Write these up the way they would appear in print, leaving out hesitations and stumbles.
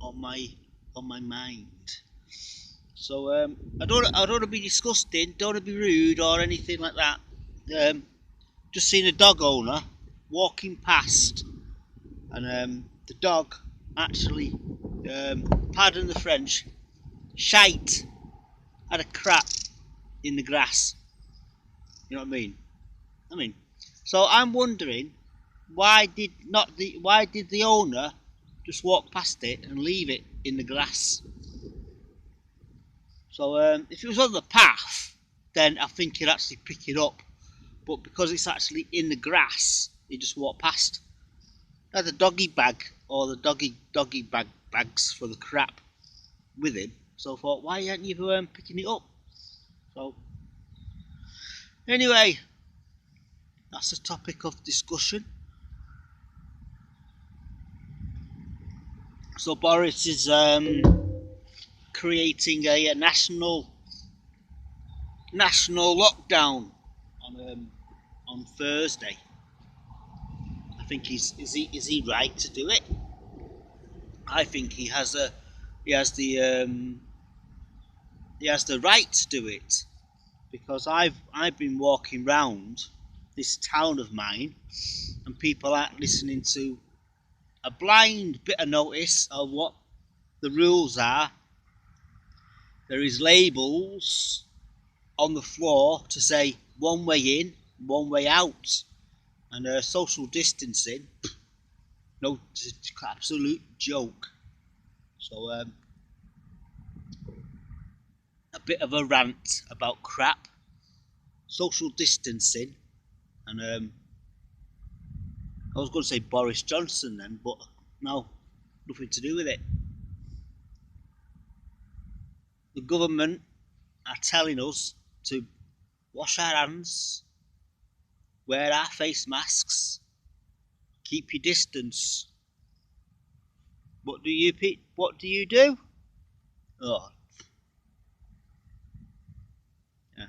on my mind. So I don't want to be disgusting, don't want to be rude or anything like that. Just seen a dog owner walking past, and the dog actually, pardon the French, had a crap in the grass. You know what I mean? So I'm wondering, why did the owner just walk past it and leave it in the grass? So if it was on the path, then I think he'd actually pick it up. But because it's actually in the grass, he just walked past. He had a doggy bag, or the doggy bags for the crap with him. So I thought, why aren't you picking it up? So anyway, that's a topic of discussion. So Boris is creating a national lockdown on Thursday. I think is he right to do it? I think he has the right to do it, because I've been walking round this town of mine, and people aren't listening to a blind bit of notice of what the rules are. There is labels on the floor to say one way in, one way out, and social distancing. No, it's an absolute joke. So a bit of a rant about crap, social distancing, and I was going to say Boris Johnson then, but no, nothing to do with it. The government are telling us to wash our hands, wear our face masks, keep your distance. What do you do? Oh. Yeah.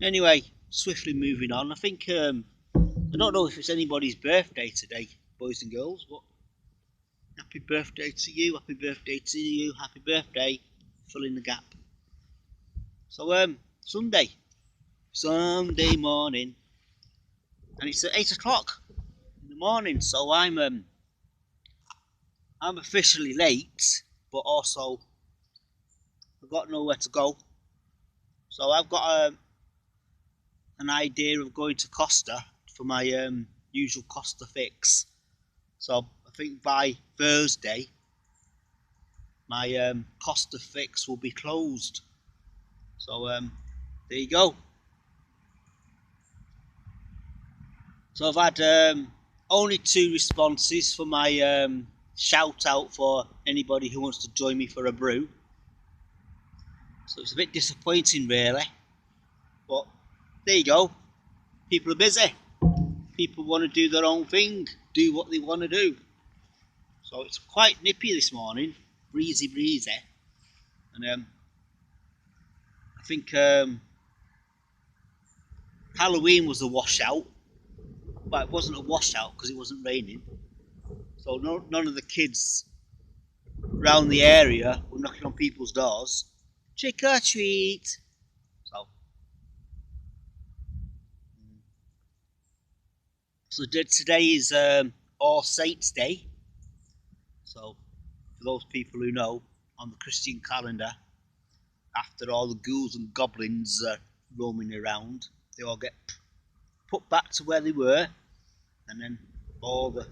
Anyway, swiftly moving on. I think I don't know if it's anybody's birthday today, boys and girls, but happy birthday to you, happy birthday to you, happy birthday. Fill in the gap. So Sunday morning, and it's at 8 o'clock in the morning, so I'm officially late, but also I've got nowhere to go. So I've got an idea of going to Costa for my usual Costa fix. So I think by Thursday my Costa fix will be closed. So there you go. So I've had only 2 responses for my shout out for anybody who wants to join me for a brew. So it's a bit disappointing really, but there you go. People are busy. People want to do their own thing, do what they want to do. So it's quite nippy this morning, breezy, and I think Halloween was a washout, but it wasn't a washout because it wasn't raining. So none of the kids around the area were knocking on people's doors, trick or treat. So today is All Saints Day. So for those people who know, on the Christian calendar, after all the ghouls and goblins are roaming around, they all get put back to where they were, and then all the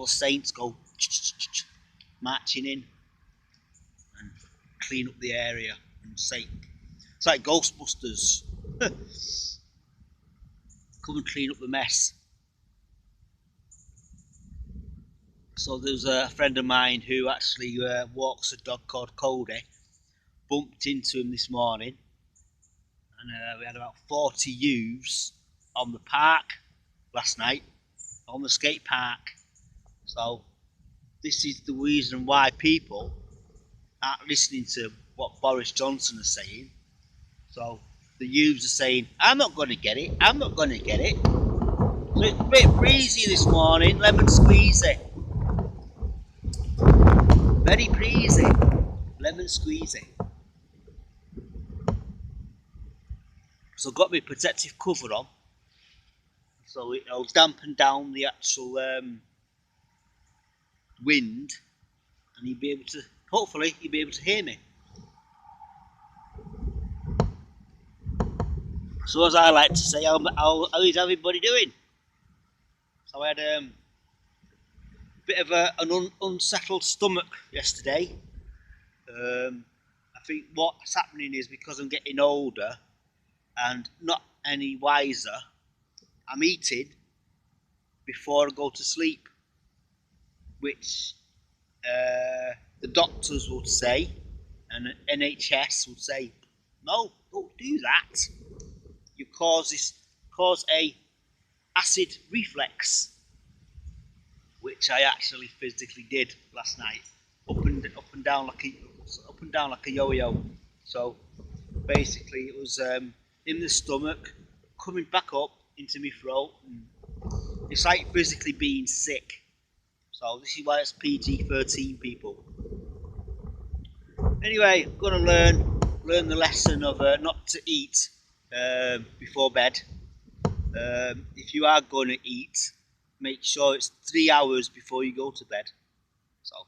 saints go marching in and clean up the area and say, it's like Ghostbusters. Come and clean up the mess. So there's a friend of mine who actually walks a dog called Cody. Bumped into him this morning, and we had about 40 youths on the park last night, on the skate park. So this is the reason why people aren't listening to what Boris Johnson is saying. So the youths are saying, I'm not going to get it. So it's a bit breezy this morning, lemon squeezy. Very breezy, lemon squeezy. So I've got my protective cover on, so it'll dampen down the actual wind, and you'll be able to, hopefully, you'll be able to hear me. So as I like to say, how is everybody doing? So I had a bit of an unsettled stomach yesterday. I think what's happening is because I'm getting older and not any wiser, I'm eating before I go to sleep, which the doctors would say, and NHS would say, no, don't do that. You cause a acid reflux, which I actually physically did last night, up and down like a yo-yo. So basically, it was in the stomach, coming back up into my throat. And it's like physically being sick. So this is why it's PG-13, people. Anyway, I'm gonna learn the lesson of not to eat before bed. If you are going to eat, make sure it's 3 hours before you go to bed. So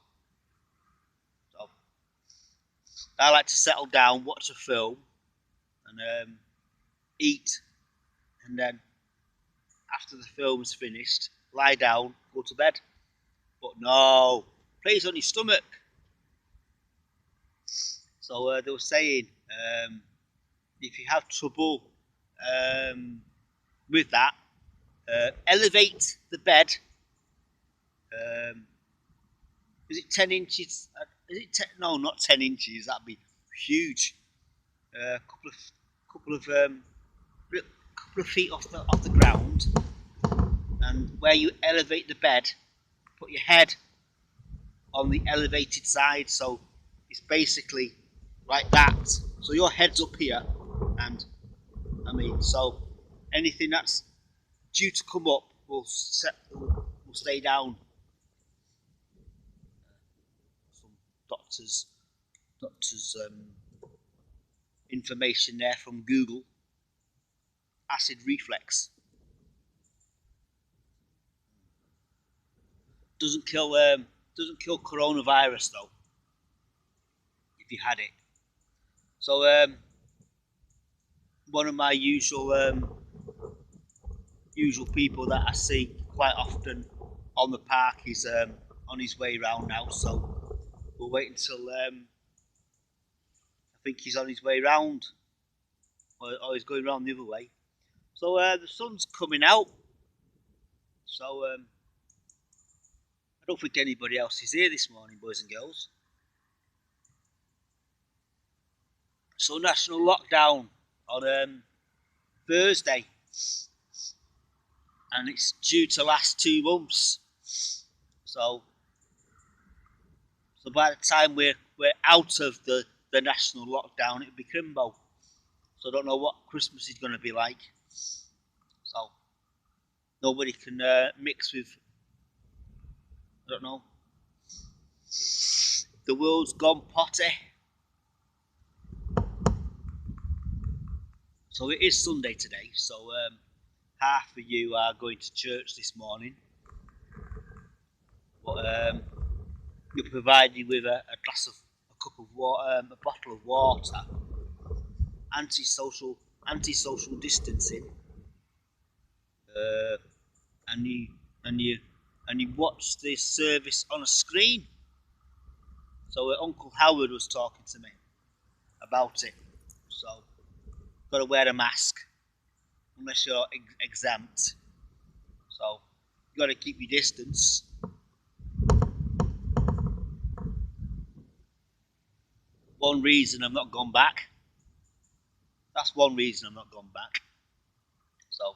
I like to settle down, watch a film, and eat, and then after the film's finished, lie down, go to bed. But no, plays on your stomach. So they were saying if you have trouble with that, elevate the bed. Is it 10 inches? No, not 10 inches. That'd be huge. A couple of feet off the ground, and where you elevate the bed, put your head on the elevated side, so it's basically like that. So your head's up here, and so anything that's due to come up will stay down. Some doctors information there from Google. Acid reflux doesn't kill coronavirus though, if you had it. So one of my usual people that I see quite often on the park is on his way round now. So we'll wait until I think he's on his way round, or he's going round the other way. So the sun's coming out. So I don't think anybody else is here this morning, boys and girls. So national lockdown on Thursday, and it's due to last 2 months. So by the time we're out of the national lockdown, it'll be Crimbo. So I don't know what Christmas is going to be like. So nobody can mix with, I don't know. The world's gone potty. So it is Sunday today. So half of you are going to church this morning, but you're provided with a cup of water, a bottle of water, anti-social distancing, and you watch this service on a screen. So Uncle Howard was talking to me about it. So got to wear a mask unless you're exempt. So you got to keep your distance. One reason I'm not gone back. That's one reason I'm not gone back. So,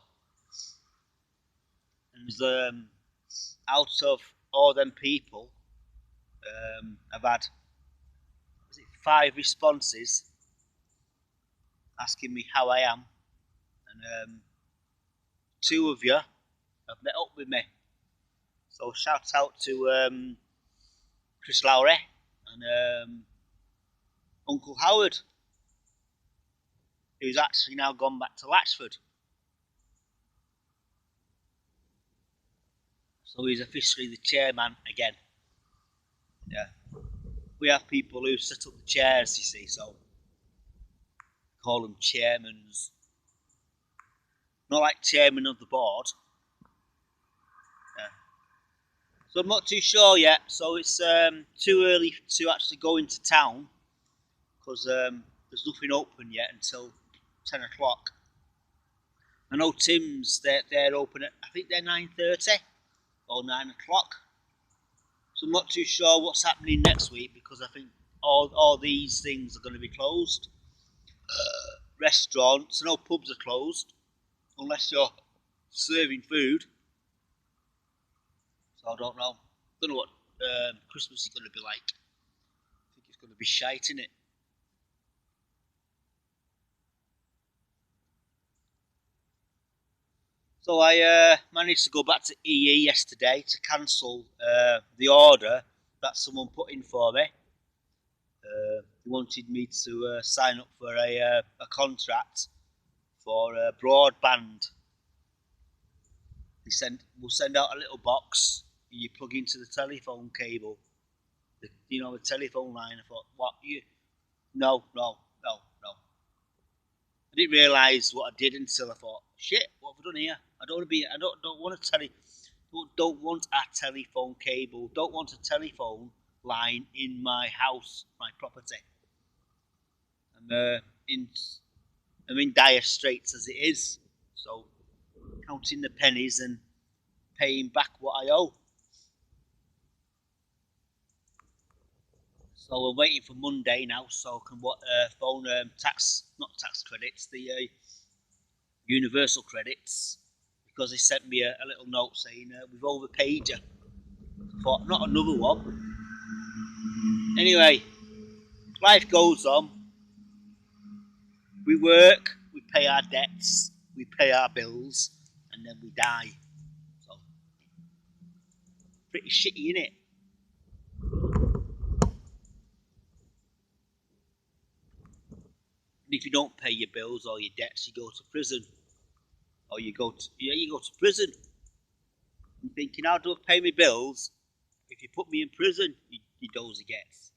and out of all them people, I've had 5 responses asking me how I am, and 2 of you have met up with me. So shout out to Chris Lowry and Uncle Howard, who's actually now gone back to Latchford. So he's officially the chairman again. Yeah. We have people who set up the chairs, you see, so call them chairmans. Not like chairman of the board. Yeah. So I'm not too sure yet. So it's too early to actually go into town because there's nothing open yet until 10 o'clock. I know Tim's, they're open at, I think they're 9:30 or 9 o'clock. So I'm not too sure what's happening next week because I think all these things are going to be closed. Restaurants, I know pubs are closed unless you're serving food. So I don't know. Don't know what Christmas is going to be like. I think it's going to be shite, innit? So I managed to go back to EE yesterday to cancel the order that someone put in for me. They wanted me to sign up for a contract for broadband. We'll send out a little box and you plug into the telephone cable. The telephone line. I thought, what you? No. I didn't realise what I did until I thought, shit, what have I done here? I don't want to be. I don't want a don't want a telephone cable. Don't want a telephone line in my house, my property. I'm in dire straits as it is. So counting the pennies and paying back what I owe. So we're waiting for Monday now, so I can phone not tax credits, the universal credits, because they sent me a little note saying we've overpaid you. I thought, not another one. Anyway, life goes on. We work, we pay our debts, we pay our bills, and then we die. So, pretty shitty, innit? And if you don't pay your bills or your debts, you go to prison. Or you go to prison. I'm thinking, how do I pay my bills? If you put me in prison, you dozy gets.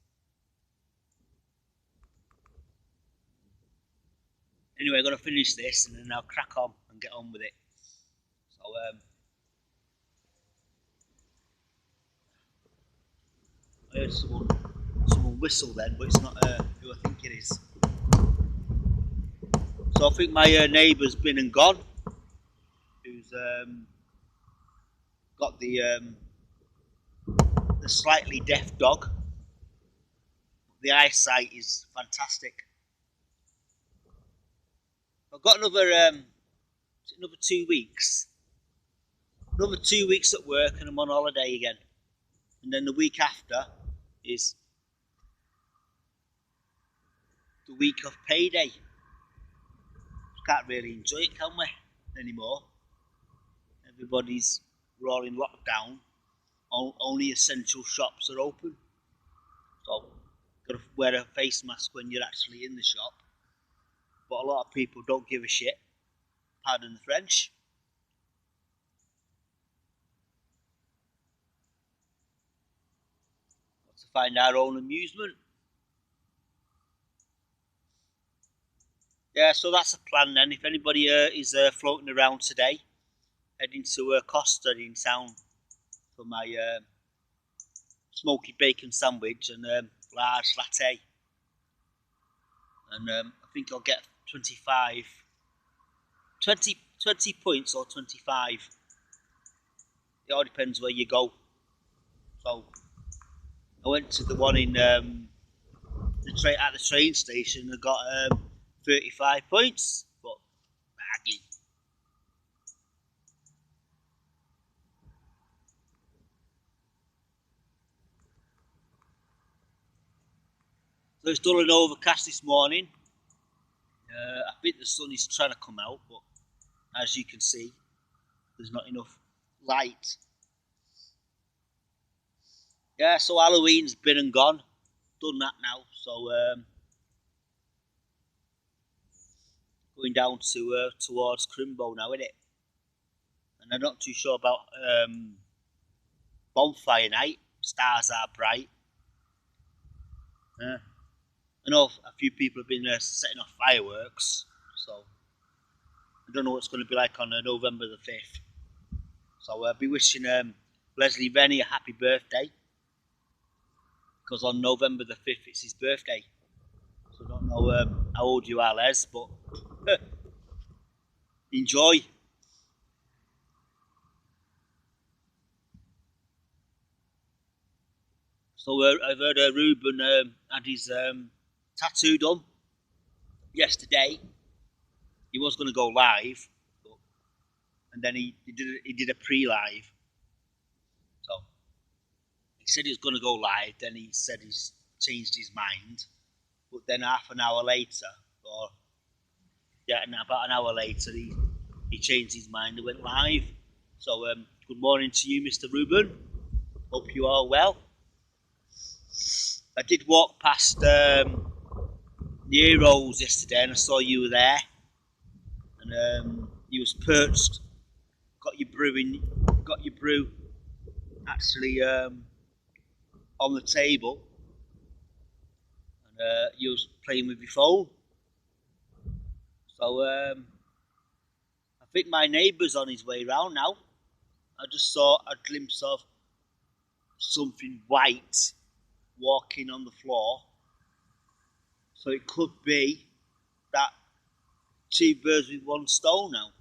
Anyway, I'm going to finish this and then I'll crack on and get on with it. So, I heard someone whistle then, but it's not who I think it is. So I think my neighbour's been and gone, who's got the slightly deaf dog. The eyesight is fantastic. I've got another 2 weeks. Another 2 weeks at work and I'm on holiday again. And then the week after is the week of payday. Can't really enjoy it, can we, anymore? We're all in lockdown. Only essential shops are open. So, got to wear a face mask when you're actually in the shop. But a lot of people don't give a shit. Pardon the French. Got to find our own amusement. Yeah, so that's a plan then. If anybody is floating around today, heading to Costa in town for my smoky bacon sandwich and large latte. And I think I'll get 20 points or 25. It all depends where you go. So I went to the one in at the train station and got 35 points, but baggy. So it's dull and overcast this morning. I think the sun is trying to come out, but as you can see, there's not enough light. Yeah, so Halloween's been and gone. done that now. So going down to towards Crimbo now, innit? And I'm not too sure about bonfire night. Stars are bright. I know a few people have been setting off fireworks, so I don't know what's going to be like on November the 5th. So I'll be wishing Leslie Rennie a happy birthday, because on November the 5th it's his birthday. So I don't know how old you are, Les, but enjoy. So I've heard Ruben had his tattoo done yesterday. He was going to go live, and then he did a pre-live. So he said he was going to go live. Then he said he's changed his mind. But then half an hour later, or about an hour later, he changed his mind and went live. So good morning to you, Mr. Ruben. Hope you are well. I did walk past the Heroes yesterday, and I saw you were there. And you was perched, got your brew actually on the table, and you was playing with your phone. So I think my neighbour's on his way round now. I just saw a glimpse of something white walking on the floor. So it could be that two birds with one stone now.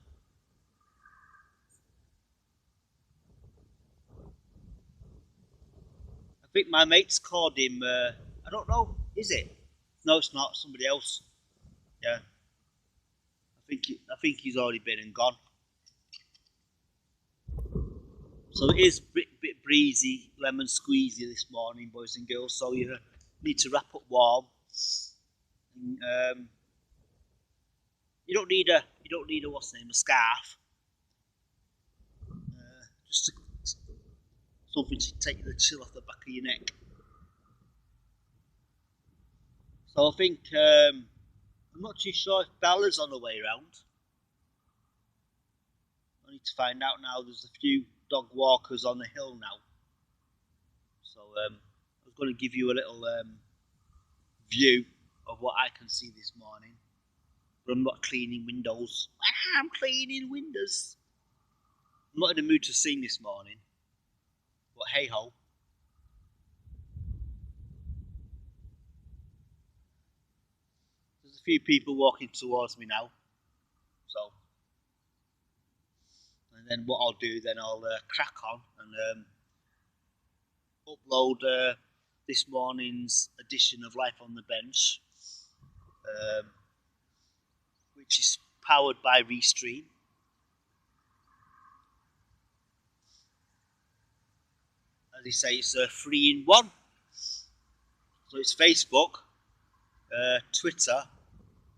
I think my mate's called him, I don't know, is it? No, it's not, somebody else. Yeah. I think he's already been and gone. So it is a bit breezy, lemon squeezy this morning, boys and girls. So you need to wrap up warm. And, you don't need a a scarf. Just something to take the chill off the back of your neck. So I think I'm not too sure if Bella's on the way round. I need to find out now. There's a few dog walkers on the hill now. So I was going to give you a little view of what I can see this morning. But I'm not cleaning windows. I'm cleaning windows. I'm not in the mood to sing this morning. But hey ho. There's a few people walking towards me now. So, and then what I'll do, then I'll crack on and upload this morning's edition of Life on the Bench, which is powered by Restream. As they say, it's a 3-in-1. So it's Facebook, Twitter,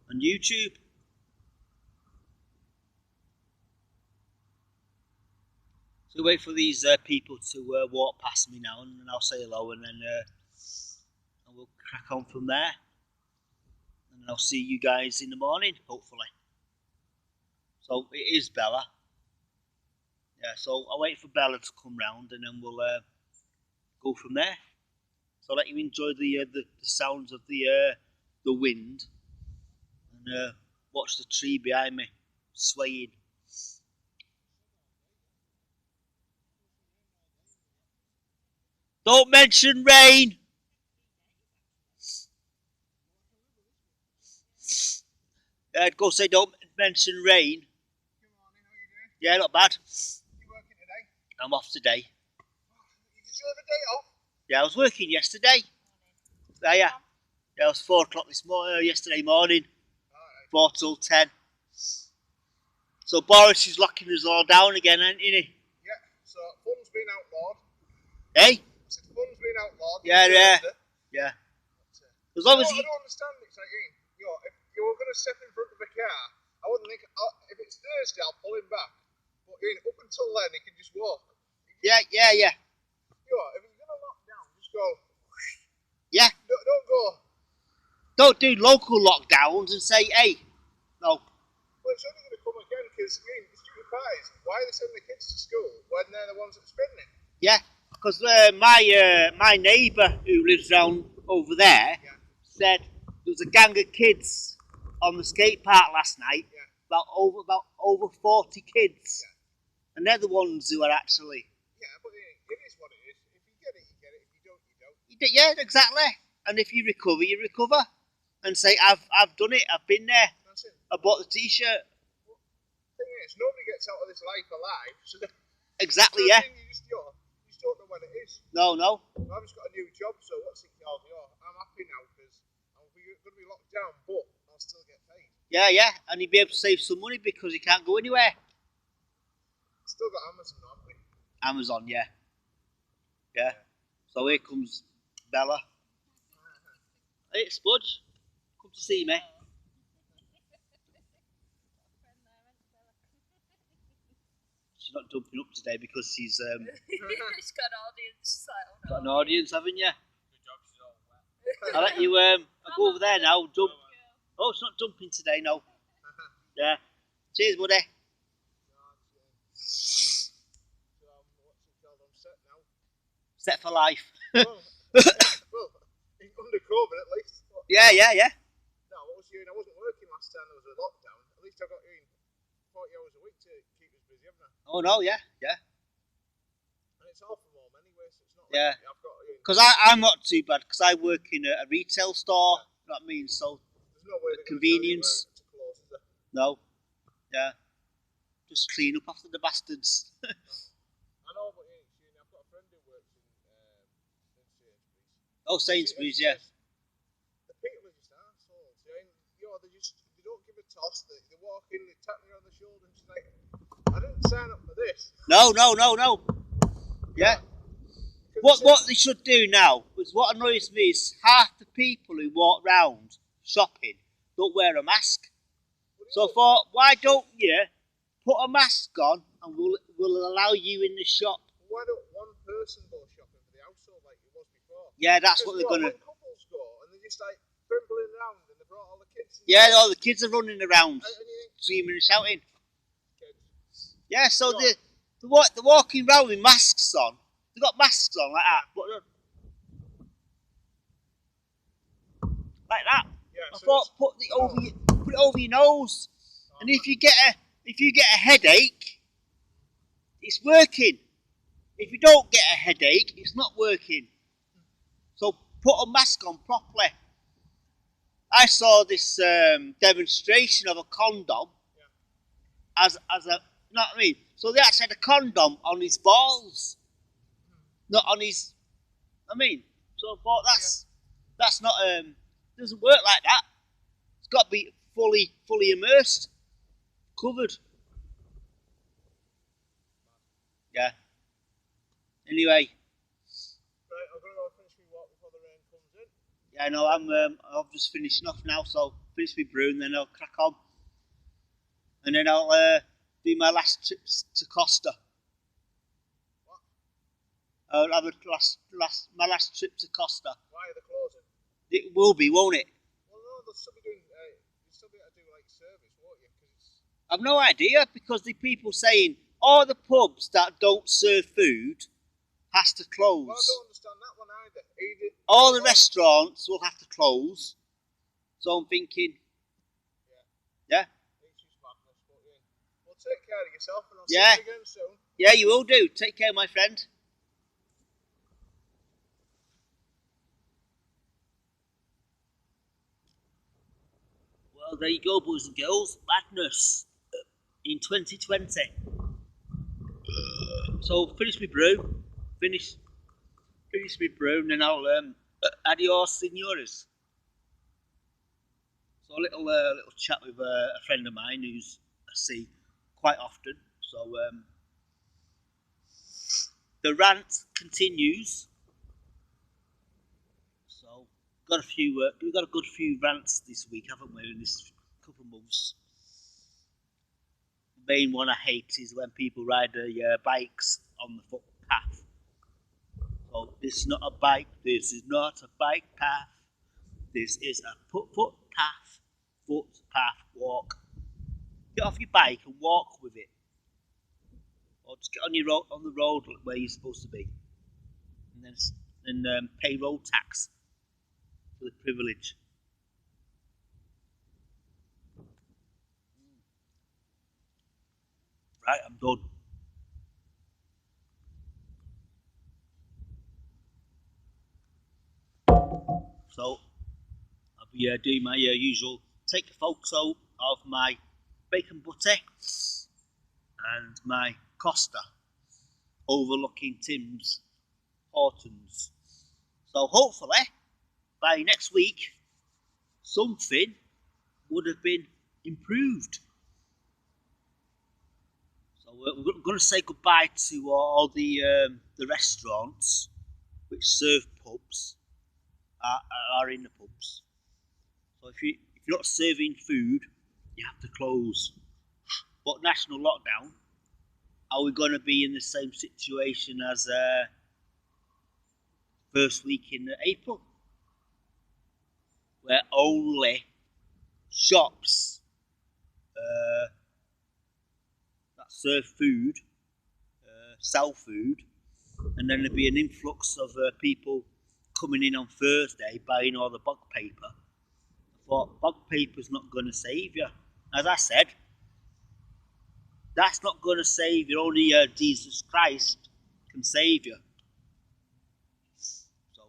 and YouTube. So wait for these people to walk past me now, and I'll say hello, and then we'll crack on from there. And I'll see you guys in the morning, hopefully. So it is Bella. Yeah, so I'll wait for Bella to come round, and then we'll go from there. So I'll let you enjoy the sounds of the wind, and watch the tree behind me swaying. Don't mention rain. I'd go say don't mention rain. Good morning, how are you doing? Yeah, not bad. You working today? I'm off today. You deserve a day off. Yeah, I was working yesterday. Yeah, it was 4 o'clock yesterday morning. Right. 4 till 10. So Boris is locking us all down again, isn't he? Yeah, so fun's been outlawed. Hey? I said fun's been outlawed. Yeah. As long as I don't understand it, like, if you were going to step in front of a car, I wouldn't think, if it's Thursday, I'll pull him back. But up until then, he can just walk. Yeah. If you're going to lock down, just go. Yeah. Don't Don't do local lockdowns and say, hey, no. Well, it's only going to come again because the stupid parties, why are they sending the kids to school when they're the ones that are spending it? Yeah, because my neighbour who lives down over there said there was a gang of kids on the skate park last night. Yeah. About over 40 kids, and they're the ones who are actually. Yeah, but it is what it is. If you get it, you get it. If you don't, you don't. Yeah, exactly. And if you recover, you recover, and say I've done it. I've been there. That's it. I bought the T-shirt. Well, the thing is, nobody gets out of this life alive. So Exactly. so Yeah. you just don't know when it is. No. I've just got a new job, so what's it called? I'm happy now because I'm going to be locked down, but I'll still get paid. Yeah, and you'll be able to save some money because you can't go anywhere. Still got Amazon, haven't we? Amazon, yeah. So here comes Bella. Hey, Spudge, come to see me. She's not jumping up today because she's She's got an audience. got an audience, haven't you? Good job, she's all wet. I'll let you I'll go over there now. Jump. Oh, it's not jumping today, no. Yeah. Cheers, buddy. What's it called? I'm set now. Set for life. Well, under COVID at least. Yeah. No, what was you? I wasn't working last time there was a lockdown. At least I got you 40 hours a week to keep us busy, haven't I? Oh no, yeah. And it's all from home anyway, so it's not Yeah. like I've got you. Because I'm not too bad because I work in a retail store. You know what I mean? So There's no way they're convenience. to close, is there? No. Yeah. Just clean up after the bastards. I know, but I've got a friend who works in Sainsbury's. Oh, Sainsbury's, yeah. The people are just assholes. They don't give a toss. They walk in, they tap me on the shoulder, and she's like, I didn't sign up for this. No. Yeah. What they should do now is what annoys me is half the people who walk round shopping don't wear a mask. So I thought, why don't you put a mask on and we'll allow you in the shop? Why don't one person go shopping for the household like it was before? Yeah, that's what they're gonna. When couples go and they're just like dribbling around and they brought all the kids. Yeah, all the kids are running around, And you think, screaming and shouting. kids. Yeah, so No. they're walking around with masks on. They've got masks on like that, but like that. Yeah, I so thought put it over your nose, and if you get a headache, it's working. If you don't get a headache, it's not working. So put a mask on properly. I saw this demonstration of a condom as a, you know what I mean? So they actually had a condom on his balls, not on his. I mean, so I thought that's not doesn't work like that. It's got to be fully immersed, covered. Yeah. Anyway. Right, I'm going to go finish my walk before the rain comes in. Yeah, no, I'm just finishing off now, so finish my brew and then I'll crack on. And then I'll do my last trip to Costa. What? I'll have my last trip to Costa. Why are they closing? It will be, won't it? Well, no, they'll still be doing. You'll still be able to do like service, won't you? Because I've no idea because the people saying all the pubs that don't serve food has to close. well, I don't understand that one either. All the restaurants will have to close. So I'm thinking, yeah. It's just madness, but well, take care of yourself, and I'll Yeah. see you again soon. Yeah, you will do. Take care, my friend. Well, there you go, boys and girls. Madness in 2020. So finish my brew. Finish my brew, and then I'll adios, senores. So a little chat with a friend of mine who's I see quite often. So the rant continues. So we've got a good few rants this week, haven't we? In this couple of months. The main one I hate is when people ride their bikes on the footpath. So this is not a bike. This is not a bike path. this is a footpath walk. Get off your bike and walk with it, or just get on your road, on the road where you're supposed to be, and then pay road tax for the privilege. Right, I'm done. So I'll be doing my usual take a photo of my bacon butty and my Costa overlooking Tim's Hortons. So hopefully by next week something would have been improved. So we're going to say goodbye to all the restaurants which serve pubs are in the pubs. So if you're not serving food, you have to close. But national lockdown, are we going to be in the same situation as first week in April, where only shops that serve food sell food, and then there'll be an influx of people coming in on Thursday buying all the bog paper? I thought bog paper's not going to save you. As I said, that's not going to save you. Only Jesus Christ can save you. So,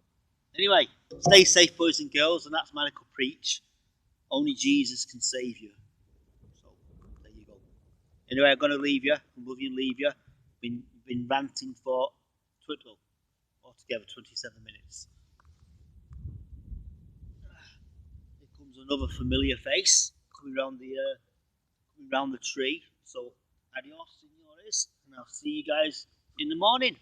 anyway, stay safe, boys and girls, and that's my little preach. Only Jesus can save you. So, there you go. Anyway, I'm going to leave you. I'm loving you and leave you. Been ranting for altogether 27 minutes. Here comes another familiar face coming round the tree. So, adios, senores, and I'll see you guys in the morning.